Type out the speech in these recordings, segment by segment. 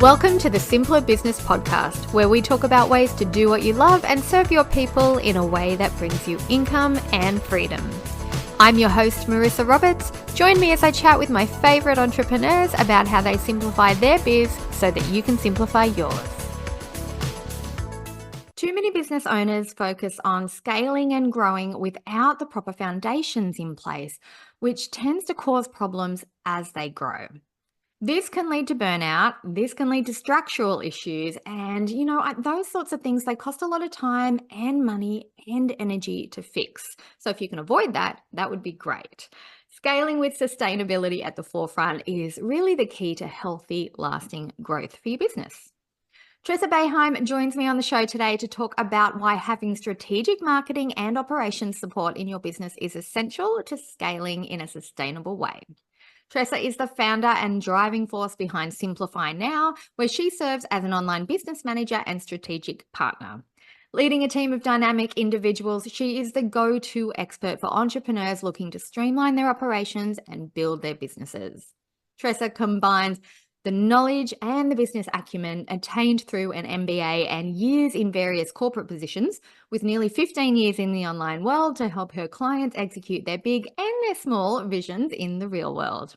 Welcome to the Simpler Business Podcast, where we talk about ways to do what you love and serve your people in a way that brings you income and freedom. I'm your host, Marissa Roberts. Join me as I chat with my favorite entrepreneurs about how they simplify their biz so that you can simplify yours. Too many business owners focus on scaling and growing without the proper foundations in place, which tends to cause problems as they grow. This can lead to burnout, this can lead to structural issues, and those sorts of things, they cost a lot of time and money and energy to fix. So if you can avoid that, that would be great. Scaling with sustainability at the forefront is really the key to healthy, lasting growth for your business. Tressa Beheim joins me on the show today to talk about why having strategic marketing and operations support in your business is essential to scaling in a sustainable way. Tressa is the founder and driving force behind Simplify Now, where she serves as an online business manager and strategic partner. Leading a team of dynamic individuals, she is the go-to expert for entrepreneurs looking to streamline their operations and build their businesses. Tressa combines the knowledge and the business acumen attained through an MBA and years in various corporate positions, with nearly 15 years in the online world to help her clients execute their big and their small visions in the real world.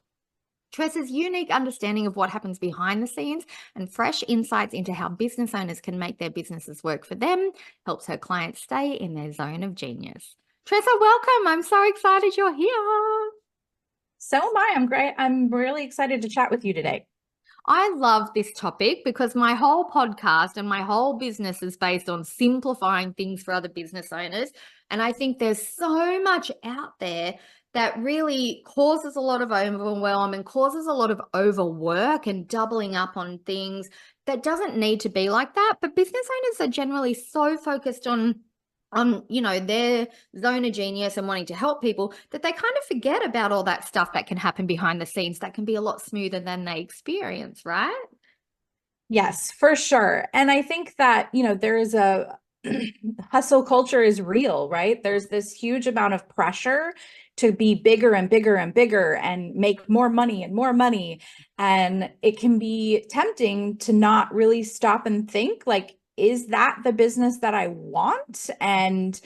Tressa's unique understanding of what happens behind the scenes and fresh insights into how business owners can make their businesses work for them helps her clients stay in their zone of genius. Tressa, welcome. I'm so excited you're here. So am I. I'm great. I'm really excited to chat with you today. I love this topic because my whole podcast and my whole business is based on simplifying things for other business owners. And I think there's so much out there that really causes a lot of overwhelm and causes a lot of overwork and doubling up on things that doesn't need to be like that. But business owners are generally so focused on their zone of genius and wanting to help people that they kind of forget about all that stuff that can happen behind the scenes that can be a lot smoother than they experience, right? Yes, for sure. And I think that, there is a hustle culture is real, right? There's this huge amount of pressure to be bigger and bigger and bigger and make more money and more money. And it can be tempting to not really stop and think, like, is that the business that I want? And,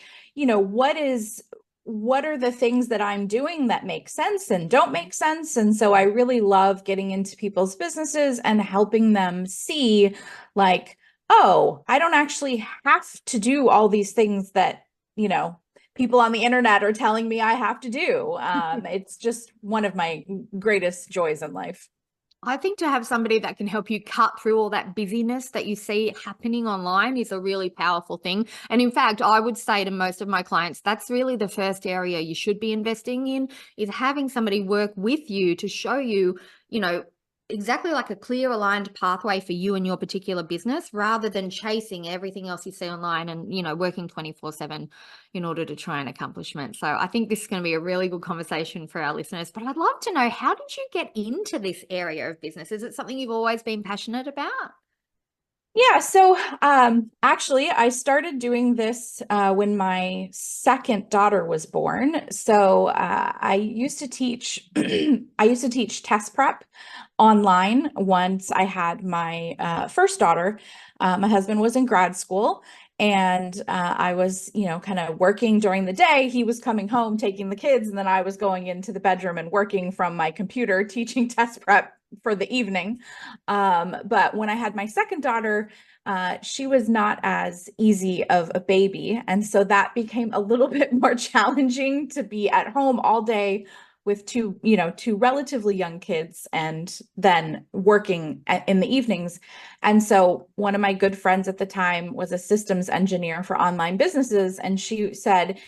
what are the things that I'm doing that make sense and don't make sense? And so I really love getting into people's businesses and helping them see, like, oh, I don't actually have to do all these things that, people on the internet are telling me I have to do. It's just one of my greatest joys in life. I think to have somebody that can help you cut through all that busyness that you see happening online is a really powerful thing. And in fact, I would say to most of my clients, that's really the first area you should be investing in, is having somebody work with you to show you, exactly like a clear aligned pathway for you and your particular business, rather than chasing everything else you see online and, working 24/7 in order to try and accomplishment. So I think this is going to be a really good conversation for our listeners, but I'd love to know, how did you get into this area of business? Is it something you've always been passionate about? Yeah, so actually, I started doing this when my second daughter was born. So I used to teach. I used to teach test prep online once I had my first daughter. My husband was in grad school, and I was, kind of working during the day. He was coming home, taking the kids, and then I was going into the bedroom and working from my computer, teaching test prep for the evening. But when I had my second daughter, she was not as easy of a baby. And so that became a little bit more challenging to be at home all day with two relatively young kids and then working in the evenings. And so one of my good friends at the time was a systems engineer for online businesses. And she said,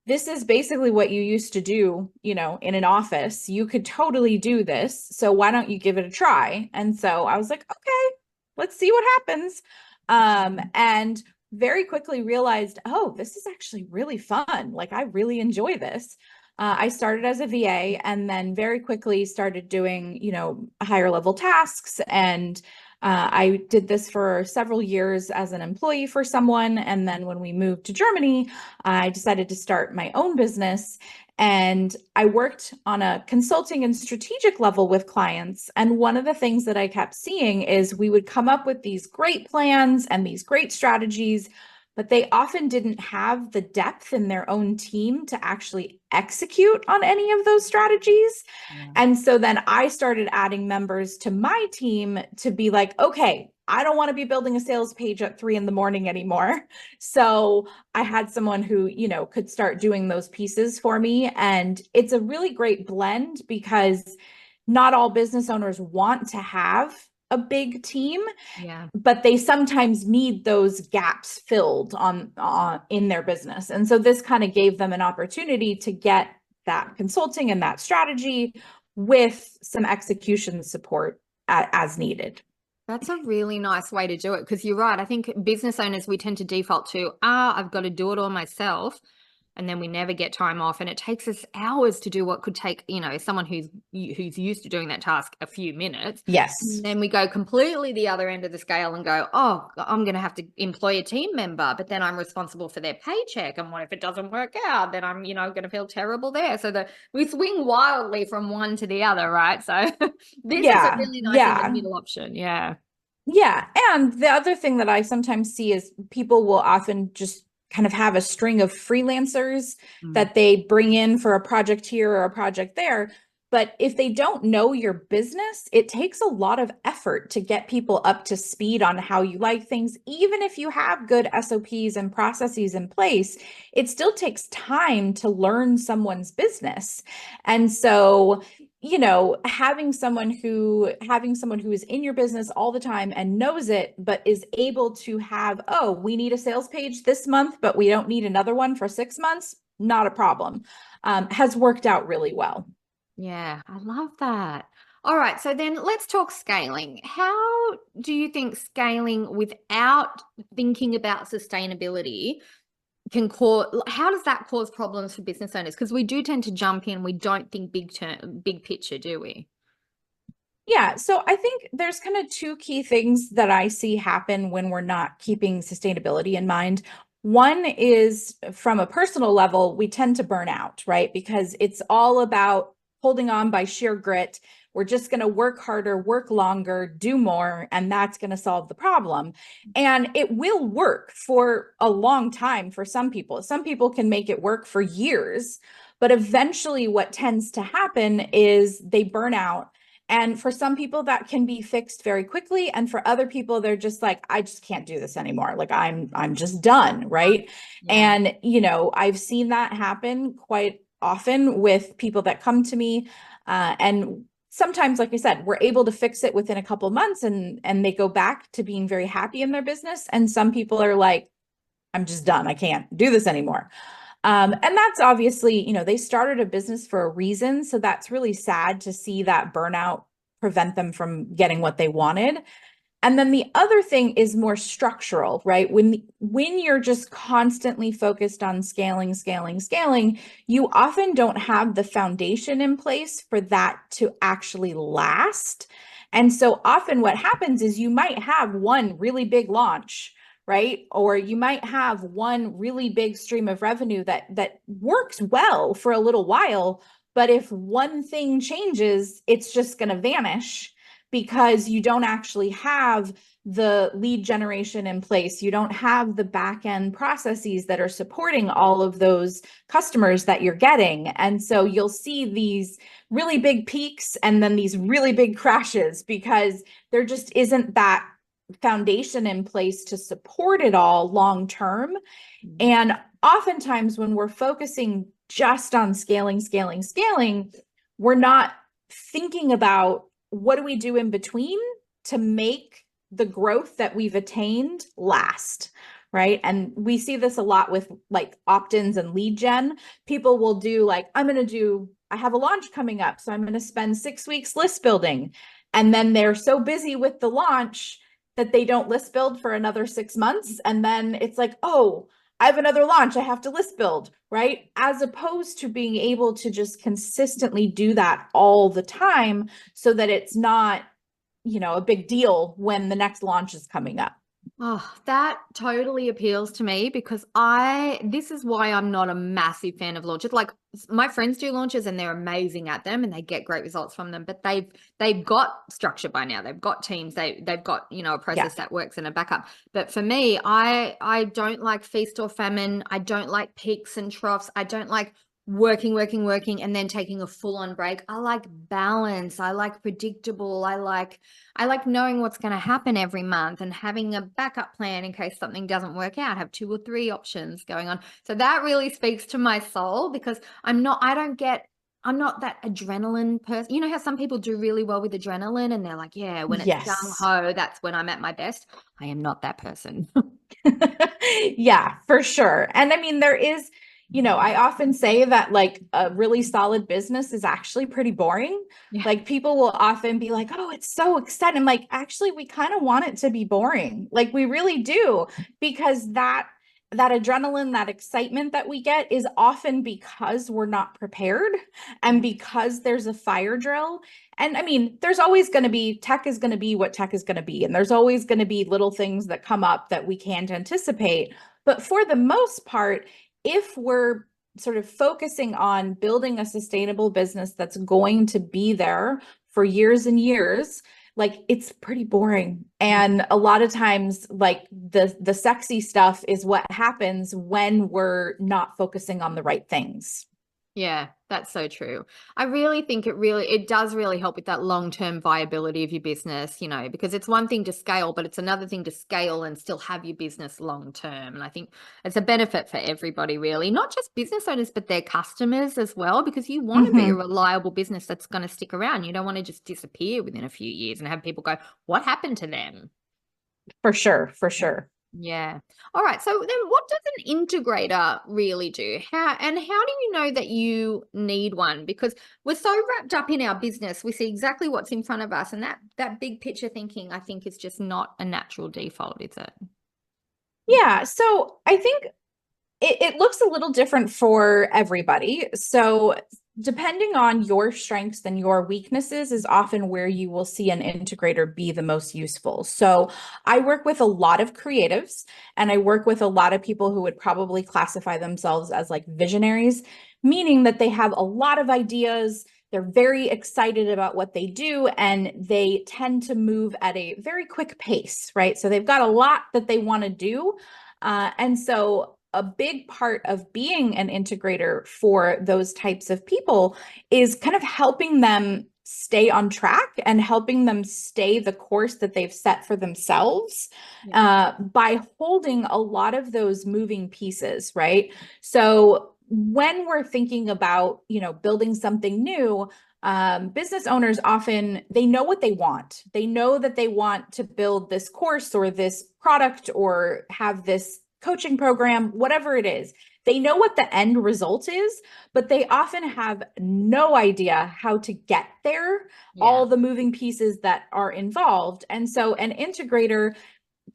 this is basically what you used to do, in an office. You could totally do this. So why don't you give it a try? And so I was like, okay, let's see what happens. And very quickly realized, oh, this is actually really fun. Like, I really enjoy this. I started as a VA and then very quickly started doing, higher level tasks. And I did this for several years as an employee for someone. And then when we moved to Germany, I decided to start my own business. And I worked on a consulting and strategic level with clients. And one of the things that I kept seeing is we would come up with these great plans and these great strategies, but they often didn't have the depth in their own team to actually execute on any of those strategies. Yeah. And so then I started adding members to my team to be like, okay, I don't want to be building a sales page at 3 a.m. anymore. So I had someone who, could start doing those pieces for me. And it's a really great blend because not all business owners want to have a big team, Yeah. but they sometimes need those gaps filled on in their business. And so this kind of gave them an opportunity to get that consulting and that strategy with some execution support as needed. That's a really nice way to do it, because you're right. I think business owners, we tend to default to, I've got to do it all myself. And then we never get time off. And it takes us hours to do what could take, someone who's used to doing that task a few minutes. Yes. And then we go completely the other end of the scale and go, oh, I'm going to have to employ a team member, but then I'm responsible for their paycheck. And what if it doesn't work out? Then I'm, going to feel terrible there. So we swing wildly from one to the other, right? So this is a really nice in the middle option. Yeah. Yeah. And the other thing that I sometimes see is people will often just kind of have a string of freelancers that they bring in for a project here or a project there. But if they don't know your business, it takes a lot of effort to get people up to speed on how you like things. Even if you have good SOPs and processes in place, it still takes time to learn someone's business. And so, having someone who is in your business all the time and knows it, but is able to have, oh, we need a sales page this month, but we don't need another one for 6 months, not a problem, has worked out really well. Yeah, I love that. All right, so then let's talk scaling. How do you think scaling without thinking about sustainability how does that cause problems for business owners? Because we do tend to jump in, we don't think big picture, do we? Yeah, so I think there's kind of two key things that I see happen when we're not keeping sustainability in mind. One is from a personal level, we tend to burn out, right? Because it's all about holding on by sheer grit. We're just going to work harder, work longer, do more, and that's going to solve the problem. And it will work for a long time for some people. Some people can make it work for years, but eventually what tends to happen is they burn out. And for some people that can be fixed very quickly. And for other people, they're just like, I just can't do this anymore. Like I'm just done. Right. Yeah. And, I've seen that happen quite often with people that come to me. And sometimes, like I said, we're able to fix it within a couple of months and they go back to being very happy in their business. And some people are like, I'm just done. I can't do this anymore. And that's obviously, they started a business for a reason. So that's really sad to see that burnout prevent them from getting what they wanted. And then the other thing is more structural, right? When you're just constantly focused on scaling, you often don't have the foundation in place for that to actually last. And so often what happens is you might have one really big launch, right? Or you might have one really big stream of revenue that works well for a little while, but if one thing changes, it's just going to vanish because you don't actually have the lead generation in place. You don't have the back end processes that are supporting all of those customers that you're getting. And so you'll see these really big peaks and then these really big crashes because there just isn't that foundation in place to support it all long term. And oftentimes when we're focusing just on scaling, we're not thinking about what do we do in between to make the growth that we've attained last, right? And we see this a lot with like opt-ins and lead gen. People will do like, I have a launch coming up, so I'm going to spend 6 weeks list building. And then they're so busy with the launch that they don't list build for another 6 months. And then it's like, oh, I have another launch, I have to list build, right? As opposed to being able to just consistently do that all the time so that it's not, a big deal when the next launch is coming up. Oh, that totally appeals to me because this is why I'm not a massive fan of launches. Like my friends do launches and they're amazing at them and they get great results from them, but they've got structure by now. They've got teams, they've got, you know, a Yeah. process that works and a backup. But for me, I don't like feast or famine. I don't like peaks and troughs. I don't like working and then taking a full on break. I like balance. I like predictable. I like knowing what's going to happen every month and having a backup plan in case something doesn't work out, have 2 or 3 options going on. So that really speaks to my soul, because I'm not that adrenaline person. You know how some people do really well with adrenaline and they're like, yeah, when it's gung Yes. ho, that's when I'm at my best. I am not that person. Yeah, for sure. And I mean, there is, you know, I often say that like a really solid business is actually pretty boring. Yeah. Like people will often be like, oh, it's so exciting. I'm like, actually, we kind of want it to be boring. Like we really do, because that adrenaline, that excitement that we get is often because we're not prepared and because there's a fire drill. And I mean, there's always going to be, tech is going to be what tech is going to be. And there's always going to be little things that come up that we can't anticipate. But for the most part, if we're sort of focusing on building a sustainable business that's going to be there for years and years, like it's pretty boring. And a lot of times, like the sexy stuff is what happens when we're not focusing on the right things. Yeah, that's so true. I really think it does really help with that long-term viability of your business, you know, because it's one thing to scale, but it's another thing to scale and still have your business long-term. And I think it's a benefit for everybody, really, not just business owners, but their customers as well, because you want to be a Mm-hmm. reliable business that's going to stick around. You don't want to just disappear within a few years and have people go, what happened to them? For sure, for sure. Yeah. All right. So then what does an integrator really do? How do you know that you need one? Because we're so wrapped up in our business, we see exactly what's in front of us. And that big picture thinking, I think, is just not a natural default, is it? Yeah. So I think it looks a little different for everybody. So depending on your strengths and your weaknesses is often where you will see an integrator be the most useful. So I work with a lot of creatives and I work with a lot of people who would probably classify themselves as like visionaries, meaning that they have a lot of ideas. They're very excited about what they do and they tend to move at a very quick pace, right? So they've got a lot that they want to do. And so a big part of being an integrator for those types of people is kind of helping them stay on track and helping them stay the course that they've set for themselves by holding a lot of those moving pieces, right? So when we're thinking about, you know, building something new, business owners often, they know what they want. They know that they want to build this course or this product or have this coaching program, whatever it is. They know what the end result is, but they often have no idea how to get there, all the moving pieces that are involved. And so an integrator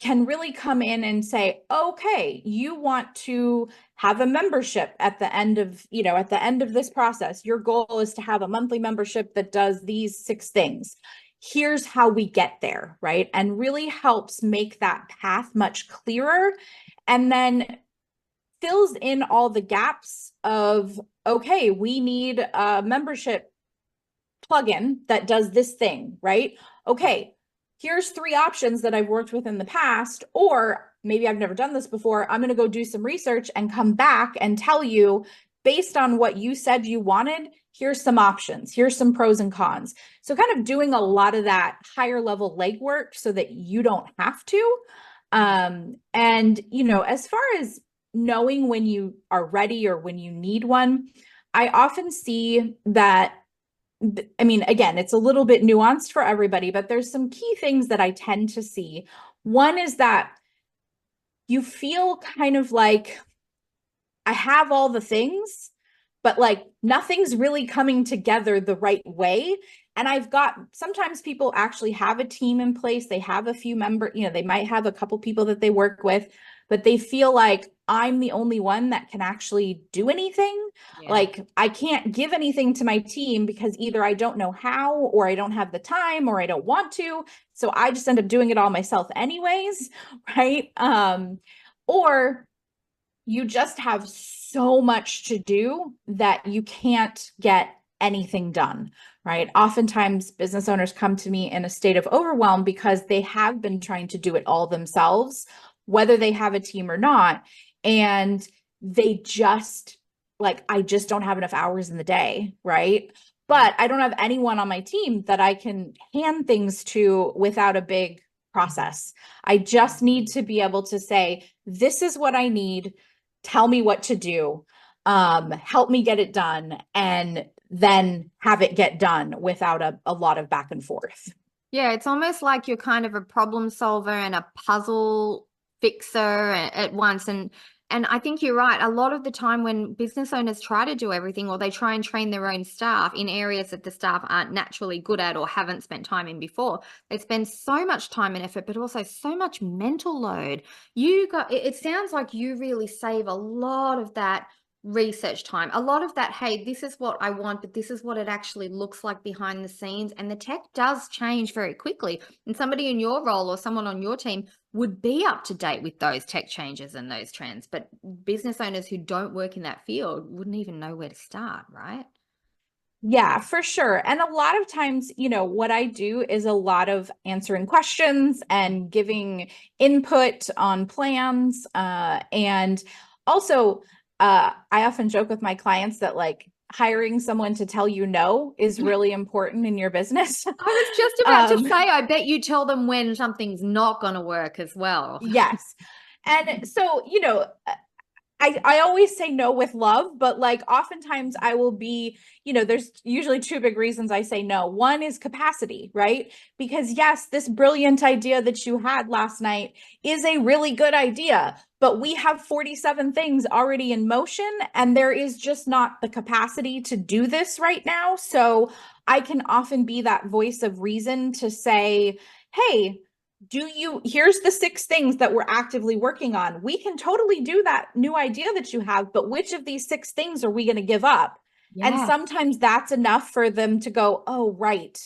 can really come in and say, okay, you want to have a membership at the end of, you know, at the end of this process. Your goal is to have a monthly membership that does these 6 things. Here's how we get there, right? And really helps make that path much clearer and then fills in all the gaps of, okay, we need a membership plugin that does this thing, right? Okay, here's 3 options that I've worked with in the past, or maybe I've never done this before. I'm going to go do some research and come back and tell you, based on what you said you wanted, here's some options, here's some pros and cons. So kind of doing a lot of that higher level legwork so that you don't have to. And, you know, as far as knowing when you are ready or when you need one, I often see that, I mean, again, it's a little bit nuanced for everybody, but there's some key things that I tend to see. One is that you feel kind of like, I have all the things, but like nothing's really coming together the right way. And I've got, sometimes people actually have a team in place. They have a few members, you know, they might have a couple people that they work with, but they feel like I'm the only one that can actually do anything. Yeah. Like I can't give anything to my team because either I don't know how, or I don't have the time, or I don't want to. So I just end up doing it all myself anyways, right? Or you just have so much to do that you can't get anything done, right? Oftentimes business owners come to me in a state of overwhelm because they have been trying to do it all themselves, whether they have a team or not. And they just like, I just don't have enough hours in the day, right? But I don't have anyone on my team that I can hand things to without a big process. I just need to be able to say, this is what I need. Tell me what to do. Help me get it done, and then have it get done without a lot of back and forth. Yeah, it's almost like you're kind of a problem solver and a puzzle fixer at once. And I think you're right. A lot of the time when business owners try to do everything, or they try and train their own staff in areas that the staff aren't naturally good at or haven't spent time in before, they spend so much time and effort, but also so much mental load. It sounds like you really save a lot of that research time, a lot of that, hey, this is what I want, but this is what it actually looks like behind the scenes. And the tech does change very quickly. And somebody in your role or someone on your team would be up to date with those tech changes and those trends. But business owners who don't work in that field wouldn't even know where to start, right? Yeah, for sure. And a lot of times, what I do is a lot of answering questions and giving input on plans. And also, I often joke with my clients that like hiring someone to tell you no is really important in your business. I was just about to say, I bet you tell them when something's not going to work as well. Yes. And so, I always say no with love, but like oftentimes I will be, there's usually two big reasons I say no. One is capacity, right? Because yes, this brilliant idea that you had last night is a really good idea, but we have 47 things already in motion and there is just not the capacity to do this right now. So I can often be that voice of reason to say, hey, here's the 6 things that we're actively working on. We can totally do that new idea that you have, but which of these 6 things are we going to give up? Yeah. And sometimes that's enough for them to go, oh, right.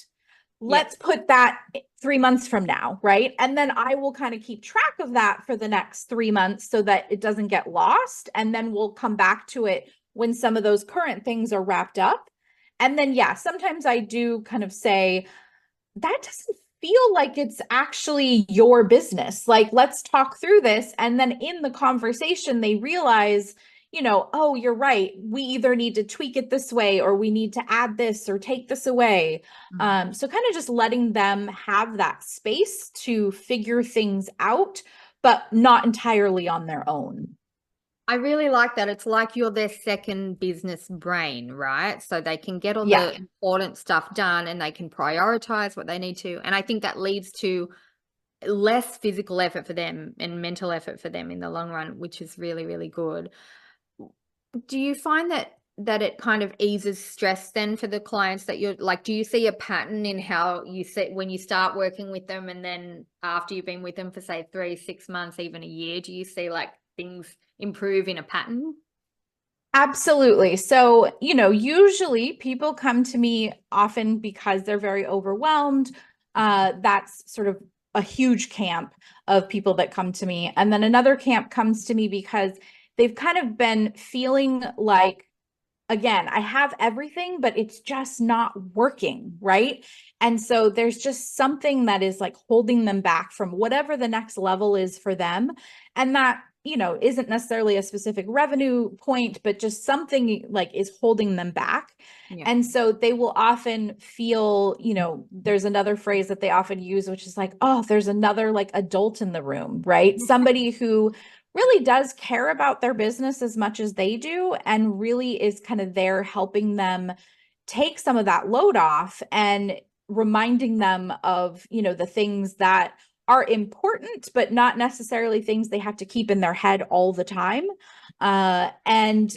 Let's put that 3 months from now, right? And then I will kind of keep track of that for the next 3 months so that it doesn't get lost. And then we'll come back to it when some of those current things are wrapped up. And then, sometimes I do kind of say, that doesn't feel like it's actually your business. Like, let's talk through this. And then in the conversation, they realize, oh, you're right. We either need to tweak it this way, or we need to add this or take this away. So kind of just letting them have that space to figure things out, but not entirely on their own. I really like that. It's like you're their second business brain, right? So they can get all the important stuff done and they can prioritize what they need to. And I think that leads to less physical effort for them and mental effort for them in the long run, which is really, really good. Do you find that it kind of eases stress then for the clients that you're like, do you see a pattern in how you set when you start working with them, and then after you've been with them for say 3, 6 months, even a year, do you see like things improve in a pattern? Absolutely. So, usually people come to me often because they're very overwhelmed. That's sort of a huge camp of people that come to me. And then another camp comes to me because they've kind of been feeling like, again, I have everything, but it's just not working, right? And so there's just something that is like holding them back from whatever the next level is for them. And that, isn't necessarily a specific revenue point, but just something like is holding them back. Yeah. And so they will often feel, there's another phrase that they often use, which is like, oh, there's another like adult in the room, right? Somebody who really does care about their business as much as they do, and really is kind of there helping them take some of that load off and reminding them of, the things that are important, but not necessarily things they have to keep in their head all the time. And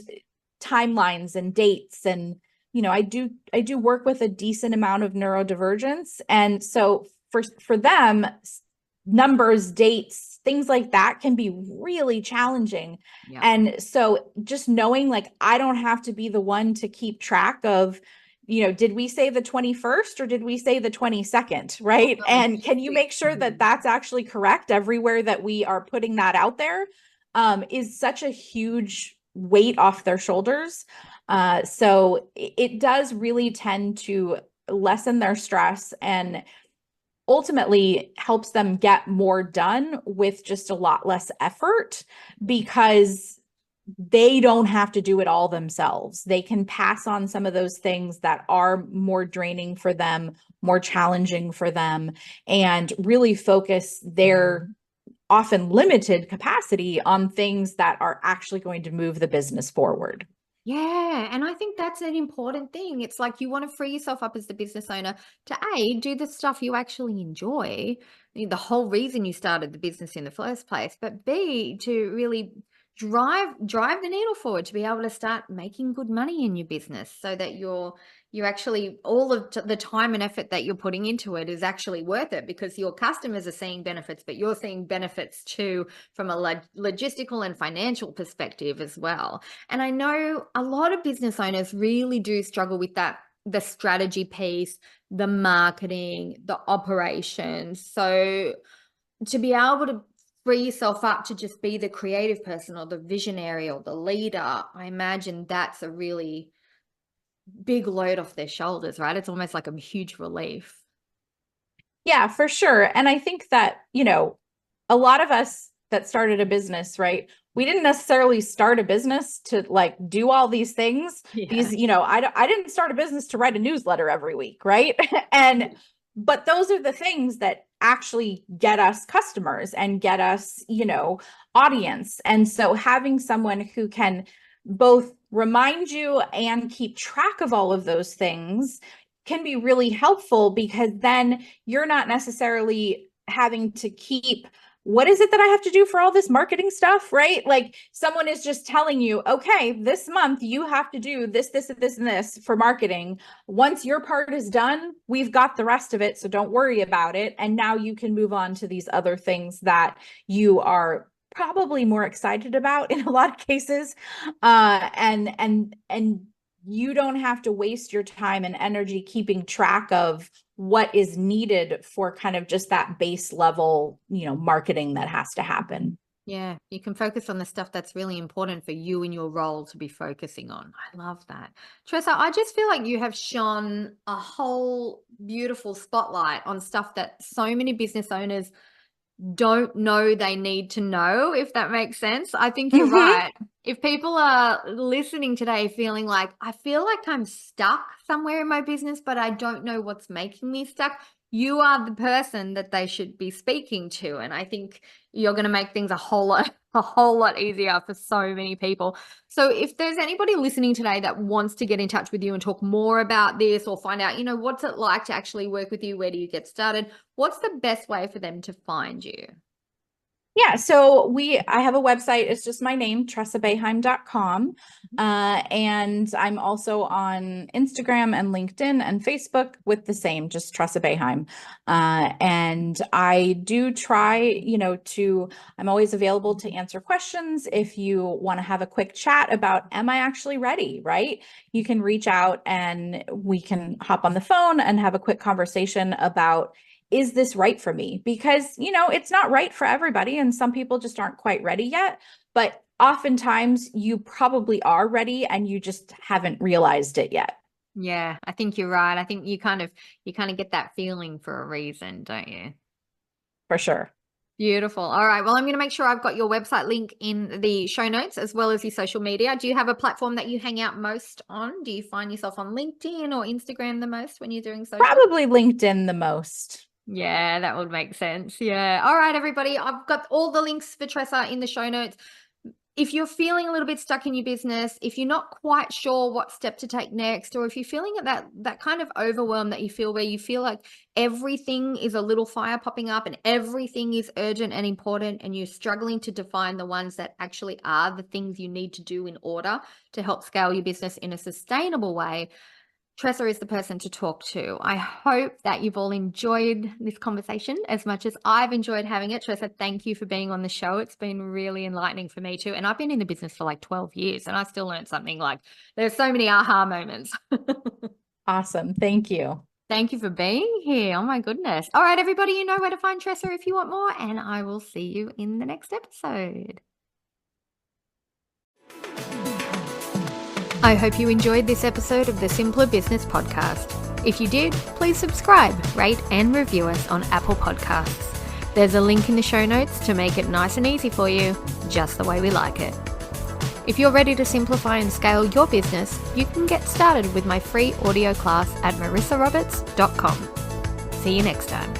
timelines and dates. And, I do work with a decent amount of neurodivergence. And so for them, numbers, dates, things like that can be really challenging. Yeah. And so just knowing like, I don't have to be the one to keep track of, did we say the 21st or did we say the 22nd, right? And can you make sure that that's actually correct everywhere that we are putting that out there, is such a huge weight off their shoulders. So it does really tend to lessen their stress and ultimately helps them get more done with just a lot less effort because they don't have to do it all themselves. They can pass on some of those things that are more draining for them, more challenging for them, and really focus their often limited capacity on things that are actually going to move the business forward. Yeah, and I think that's an important thing. It's like you want to free yourself up as the business owner to A, do the stuff you actually enjoy, the whole reason you started the business in the first place, but B, to really drive the needle forward, to be able to start making good money in your business so that you're actually all of the time and effort that you're putting into it is actually worth it, because your customers are seeing benefits, but you're seeing benefits too from a logistical and financial perspective as well. And I know a lot of business owners really do struggle with that, the strategy piece, the marketing, the operations. So to be able to free yourself up to just be the creative person or the visionary or the leader, I imagine that's a really big load off their shoulders, right? It's almost like a huge relief. Yeah, for sure. And I think that, a lot of us that started a business, right? We didn't necessarily start a business to like do all these things. Yeah. I didn't start a business to write a newsletter every week, right? But those are the things that actually get us customers and get us, audience. And so having someone who can both remind you and keep track of all of those things can be really helpful, because then you're not necessarily having to keep, what is it that I have to do for all this marketing stuff, right? Like someone is just telling you, okay, this month you have to do this, this, and this, and this for marketing. Once your part is done, we've got the rest of it. So don't worry about it. And now you can move on to these other things that you are probably more excited about in a lot of cases. And you don't have to waste your time and energy keeping track of what is needed for kind of just that base level, marketing that has to happen. Yeah, you can focus on the stuff that's really important for you in your role to be focusing on. I love that. Tressa, I just feel like you have shone a whole beautiful spotlight on stuff that so many business owners don't know they need to know, if that makes sense. I think you're right. If people are listening today feeling like, I feel like I'm stuck somewhere in my business, but I don't know what's making me stuck, you are the person that they should be speaking to. And I think you're going to make things a whole lot easier for so many people. So if there's anybody listening today that wants to get in touch with you and talk more about this, or find out, what's it like to actually work with you? Where do you get started? What's the best way for them to find you? Yeah, so I have a website. It's just my name, tressabeheim.com. And I'm also on Instagram and LinkedIn and Facebook with the same, just Tressa Beheim. And I do try, I'm always available to answer questions. If you want to have a quick chat about, am I actually ready, right? You can reach out and we can hop on the phone and have a quick conversation about, is this right for me? Because, it's not right for everybody, and some people just aren't quite ready yet. But oftentimes you probably are ready and you just haven't realized it yet. Yeah, I think you're right. I think you kind of get that feeling for a reason, don't you? For sure. Beautiful. All right. Well, I'm going to make sure I've got your website link in the show notes, as well as your social media. Do you have a platform that you hang out most on? Do you find yourself on LinkedIn or Instagram the most when you're doing social? Probably LinkedIn the most. Yeah, that would make sense. Yeah. All right, everybody. I've got all the links for Tressa in the show notes. If you're feeling a little bit stuck in your business, if you're not quite sure what step to take next, or if you're feeling that kind of overwhelm that you feel, where you feel like everything is a little fire popping up and everything is urgent and important, and you're struggling to define the ones that actually are the things you need to do in order to help scale your business in a sustainable way, Tressa is the person to talk to. I hope that you've all enjoyed this conversation as much as I've enjoyed having it. Tressa, thank you for being on the show. It's been really enlightening for me too. And I've been in the business for like 12 years and I still learned something. Like, there's so many aha moments. Awesome. Thank you. Thank you for being here. Oh my goodness. All right, everybody, you know where to find Tressa if you want more, and I will see you in the next episode. I hope you enjoyed this episode of the Simpler Business Podcast. If you did, please subscribe, rate, and review us on Apple Podcasts. There's a link in the show notes to make it nice and easy for you, just the way we like it. If you're ready to simplify and scale your business, you can get started with my free audio class at marissaroberts.com. See you next time.